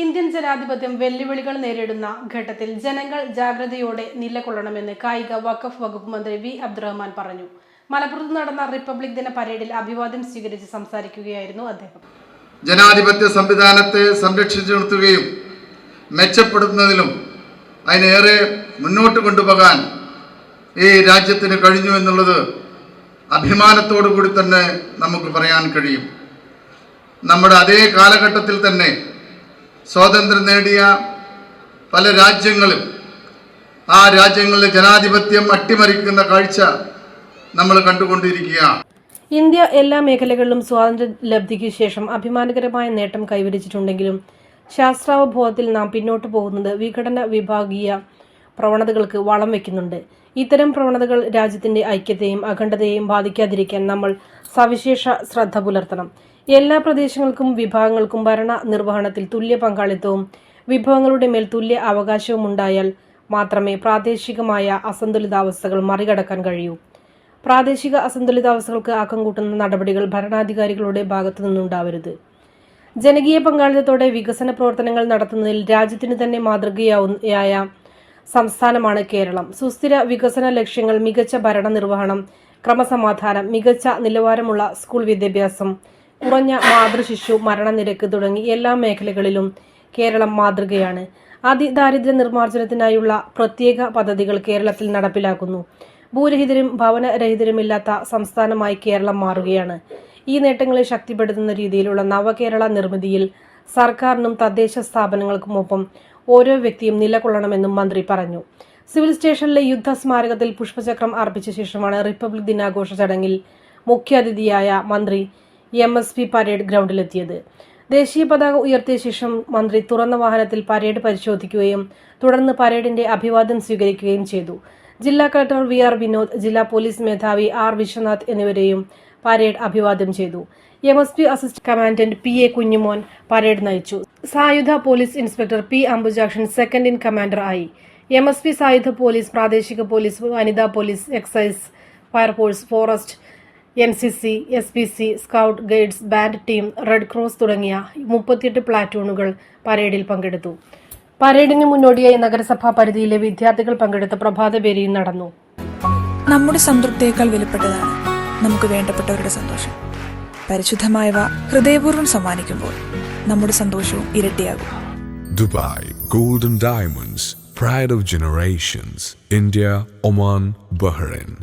Indian ജനാധിപത്യം വെല്ലുവിളികൾ നേരിടുന്ന ഘട്ടത്തിൽ ജനങ്ങൾ ജാഗ്രതയോടെ നിലകൊള്ളണമെന്ന് കായിക വഖഫ് വകുപ്പ് മന്ത്രി വി അബ്ദുറഹ്മാൻ പറഞ്ഞു. മലപ്പുറത്ത് നടന്ന റിപ്പബ്ലിക് ദിന പരേഡിൽ അഭിവാദ്യം സ്വീകരിച്ച് സംസാരിക്കുകയായിരുന്നു അദ്ദേഹം. ജനാധിപത്യ സംവിധാനത്തെ സംരക്ഷിച്ചു നിർത്തുകയും മെച്ചപ്പെടുത്തുന്നതിലും അതിനേറെ മുന്നോട്ട് കൊണ്ടുപോകാൻ ഈ രാജ്യത്തിന് കഴിഞ്ഞു എന്നുള്ളത് അഭിമാനത്തോടു കൂടി തന്നെ നമുക്ക് പറയാൻ കഴിയും. നമ്മുടെ അതേ കാലഘട്ടത്തിൽ തന്നെ സ്വാതന്ത്ര്യം നേടിയ പല രാജ്യങ്ങളും ആ രാജ്യങ്ങളിലെ ജനാധിപത്യം അട്ടിമറിക്കുന്ന കാഴ്ച നമ്മൾ കണ്ടുകൊണ്ടിരിക്കുകയാണ്. ഇന്ത്യ എല്ലാ മേഖലകളിലും സ്വാതന്ത്ര്യ ലബ്ധിക്ക് ശേഷം അഭിമാനകരമായ നേട്ടം കൈവരിച്ചിട്ടുണ്ടെങ്കിലും ശാസ്ത്രാവബോധത്തിൽ നാം പിന്നോട്ട് പോകുന്നത് വിഘടന വിഭാഗീയ പ്രവണതകൾക്ക് വളം വയ്ക്കുന്നുണ്ട്. ഇത്തരം പ്രവണതകൾ രാജ്യത്തിന്റെ ഐക്യത്തെയും അഖണ്ഡതയെയും ബാധിക്കാതിരിക്കാൻ നമ്മൾ സവിശേഷ ശ്രദ്ധ പുലർത്തണം. എല്ലാ പ്രദേശങ്ങൾക്കും വിഭാഗങ്ങൾക്കും ഭരണ നിർവഹണത്തിൽ തുല്യ പങ്കാളിത്തവും വിഭവങ്ങളുടെ മേൽ തുല്യ അവകാശവും ഉണ്ടായാൽ മാത്രമേ പ്രാദേശികമായ അസന്തുലിതാവസ്ഥകൾ മറികടക്കാൻ കഴിയൂ. പ്രാദേശിക അസന്തുലിതാവസ്ഥകൾക്ക് ആക്കം കൂട്ടുന്ന നടപടികൾ ഭരണാധികാരികളുടെ ഭാഗത്തു നിന്നുണ്ടാവരുത്. ജനകീയ പങ്കാളിത്തത്തോടെ വികസന പ്രവർത്തനങ്ങൾ നടത്തുന്നതിൽ രാജ്യത്തിന് തന്നെ മാതൃകയായ സംസ്ഥാനമാണ് കേരളം. സുസ്ഥിര വികസന ലക്ഷ്യങ്ങൾ, മികച്ച ഭരണ നിർവഹണം, ക്രമസമാധാനം, മികച്ച നിലവാരമുള്ള സ്കൂൾ വിദ്യാഭ്യാസം, കുറഞ്ഞ മാതൃശിശു മരണനിരക്ക് തുടങ്ങി എല്ലാ മേഖലകളിലും കേരളം മാതൃകയാണ്. അതിദാരിദ്ര്യ നിർമ്മാർജ്ജനത്തിനായുള്ള പ്രത്യേക പദ്ധതികൾ കേരളത്തിൽ നടപ്പിലാക്കുന്നു. ഭൂരഹിതരും ഭവനരഹിതരുമില്ലാത്ത സംസ്ഥാനമായി കേരളം മാറുകയാണ്. ഈ നേട്ടങ്ങളെ ശക്തിപ്പെടുത്തുന്ന രീതിയിലുള്ള നവകേരള നിർമ്മിതിയിൽ സർക്കാരിനും തദ്ദേശ സ്ഥാപനങ്ങൾക്കുമൊപ്പം ഓരോ വ്യക്തിയും നിലകൊള്ളണമെന്നും മന്ത്രി പറഞ്ഞു. സിവിൽ സ്റ്റേഷനിലെ യുദ്ധസ്മാരകത്തിൽ പുഷ്പചക്രം അർപ്പിച്ച ശേഷമാണ് റിപ്പബ്ലിക് ദിനാഘോഷ ചടങ്ങിൽ മുഖ്യാതിഥിയായ മന്ത്രി MSP പരേഡ് ഗ്രൗണ്ടിലെത്തിയത്. ദേശീയ പതാക ഉയർത്തിയ ശേഷം മന്ത്രി തുറന്ന വാഹനത്തിൽ പരേഡ് പരിശോധിക്കുകയും തുടർന്ന് പരേഡിന്റെ അഭിവാദ്യം സ്വീകരിക്കുകയും ചെയ്തു. ജില്ലാ കളക്ടർ VR വിനോദ്, ജില്ലാ പോലീസ് മേധാവി R വിശ്വനാഥ് എന്നിവരെയും പരേഡ് അഭിവാദ്യം ചെയ്തു. MSP assistant commandant PA Kunjumon parade നയിച്ചു. സായുധ police inspector P Ambujakshan second in commander ആയി. MSP സായുധ പോലീസ്, പ്രാദേശിക പോലീസ്, വനിതാ police, excise, fire force, forest, NCC, SPC, scout, guides, band team, red cross തുടങ്ങിയ 38 പ്ലാറ്റൂണുകൾ പരേഡിൽ പങ്കെടുത്തു. പരേഡിന് മുന്നോടിയായി നഗരസഭാ പരിധിയിലെ വിദ്യാർത്ഥികൾ പങ്കെടുത്ത പ്രഭാതപേരിയും നടന്നു. നമ്മുടെ സംതൃപ്തിയേക്കാൾ വിലപ്പെട്ടതാണ് നമുക്ക് വേണ്ടപ്പെട്ടവരുടെ സന്തോഷം. പരിശുദ്ധമായവ ഹൃദയപൂർവ്വം സമ്മാനിക്കുമ്പോൾ നമ്മുടെ സന്തോഷവും ഇരട്ടിയാകും. Dubai Golden Diamonds, Pride of Generations, India, Oman, Bahrain.